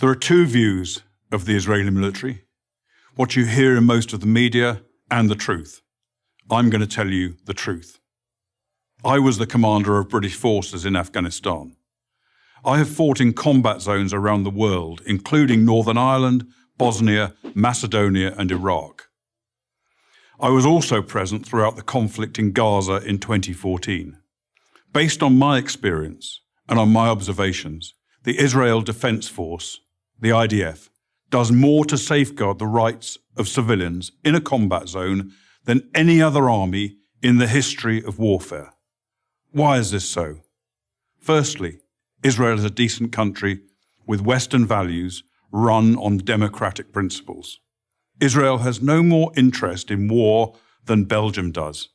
There are two views of the Israeli military, what you hear in most of the media and the truth. I'm going to tell you the truth. I was the commander of British forces in Afghanistan. I have fought in combat zones around the world, including Northern Ireland, Bosnia, Macedonia, and Iraq. I was also present throughout the conflict in Gaza in 2014. Based on my experience and on my observations, the Israel Defense Force, the IDF, does more to safeguard the rights of civilians in a combat zone than any other army in the history of warfare. Why is this so? Firstly, Israel is a decent country with Western values run on democratic principles. Israel has no more interest in war than Belgium does.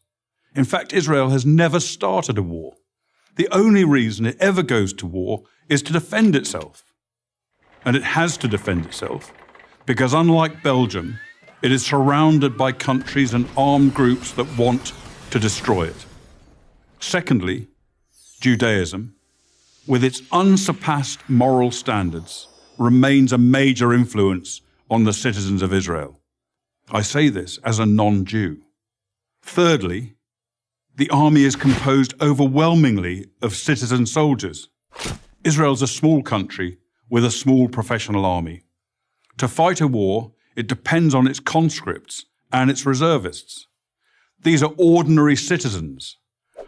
In fact, Israel has never started a war. The only reason it ever goes to war is to defend itself. And it has to defend itself because, unlike Belgium, it is surrounded by countries and armed groups that want to destroy it. Secondly, Judaism, with its unsurpassed moral standards, remains a major influence on the citizens of Israel. I say this as a non-Jew. Thirdly, the army is composed overwhelmingly of citizen soldiers. Israel's a small country with a small professional army. To fight a war, it depends on its conscripts and its reservists. These are ordinary citizens,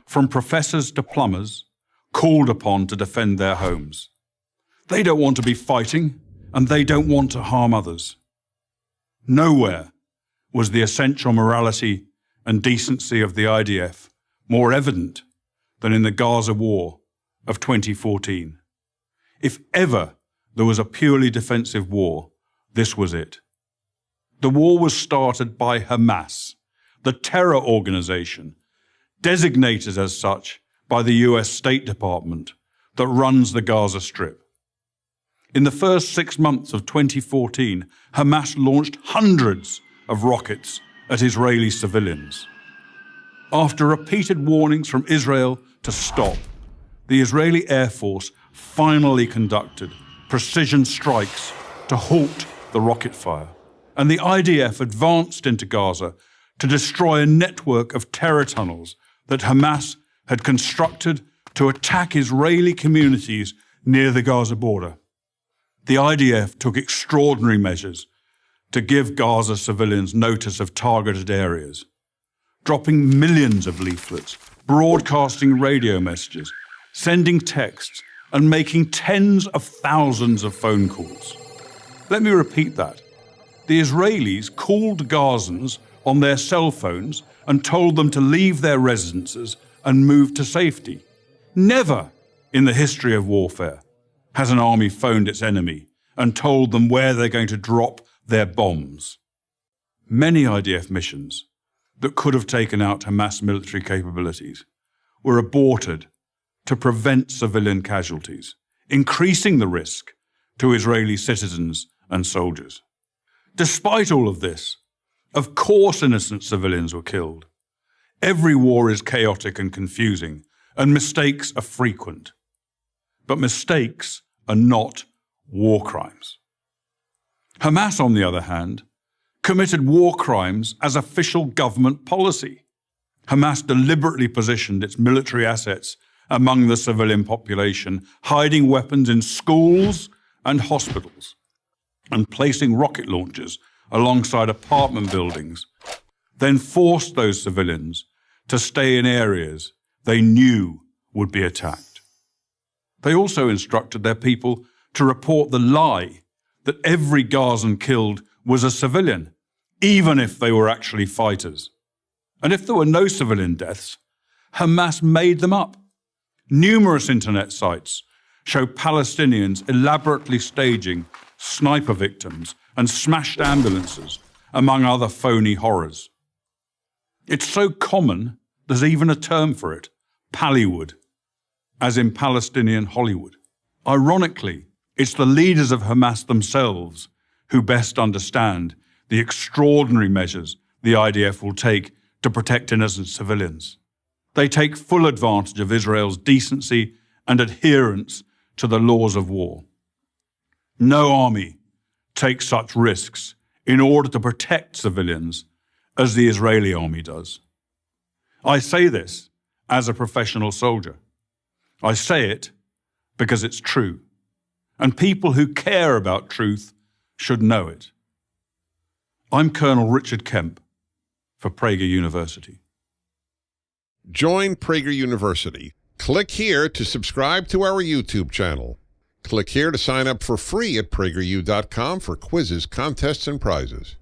from professors to plumbers, called upon to defend their homes. They don't want to be fighting, and they don't want to harm others. Nowhere was the essential morality and decency of the IDF more evident than in the Gaza war of 2014. If ever there was a purely defensive war, this was it. The war was started by Hamas, the terror organization, designated as such by the US State Department that runs the Gaza Strip. In the first 6 months of 2014, Hamas launched hundreds of rockets at Israeli civilians. After repeated warnings from Israel to stop, the Israeli Air Force finally conducted precision strikes to halt the rocket fire, and the IDF advanced into Gaza to destroy a network of terror tunnels that Hamas had constructed to attack Israeli communities near the Gaza border. The IDF took extraordinary measures to give Gaza civilians notice of targeted areas, dropping millions of leaflets, broadcasting radio messages, sending texts, and making tens of thousands of phone calls. Let me repeat that. The Israelis called Gazans on their cell phones and told them to leave their residences and move to safety. Never in the history of warfare has an army phoned its enemy and told them where they're going to drop their bombs. Many IDF missions that could have taken out Hamas military capabilities were aborted to prevent civilian casualties, increasing the risk to Israeli citizens and soldiers. Despite all of this, of course innocent civilians were killed. Every war is chaotic and confusing, and mistakes are frequent. But mistakes are not war crimes. Hamas, on the other hand, committed war crimes as official government policy. Hamas deliberately positioned its military assets among the civilian population, hiding weapons in schools and hospitals, and placing rocket launchers alongside apartment buildings, then forced those civilians to stay in areas they knew would be attacked. They also instructed their people to report the lie that every Gazan killed was a civilian, even if they were actually fighters. And if there were no civilian deaths, Hamas made them up. Numerous internet sites show Palestinians elaborately staging sniper victims and smashed ambulances, among other phony horrors. It's so common, there's even a term for it, Pallywood, as in Palestinian Hollywood. Ironically, it's the leaders of Hamas themselves who best understand the extraordinary measures the IDF will take to protect innocent civilians. They take full advantage of Israel's decency and adherence to the laws of war. No army takes such risks in order to protect civilians as the Israeli army does. I say this as a professional soldier. I say it because it's true, and people who care about truth should know it. I'm Colonel Richard Kemp for Prager University. Join Prager University. Click here to subscribe to our YouTube channel. Click here to sign up for free at PragerU.com for quizzes, contests, and prizes.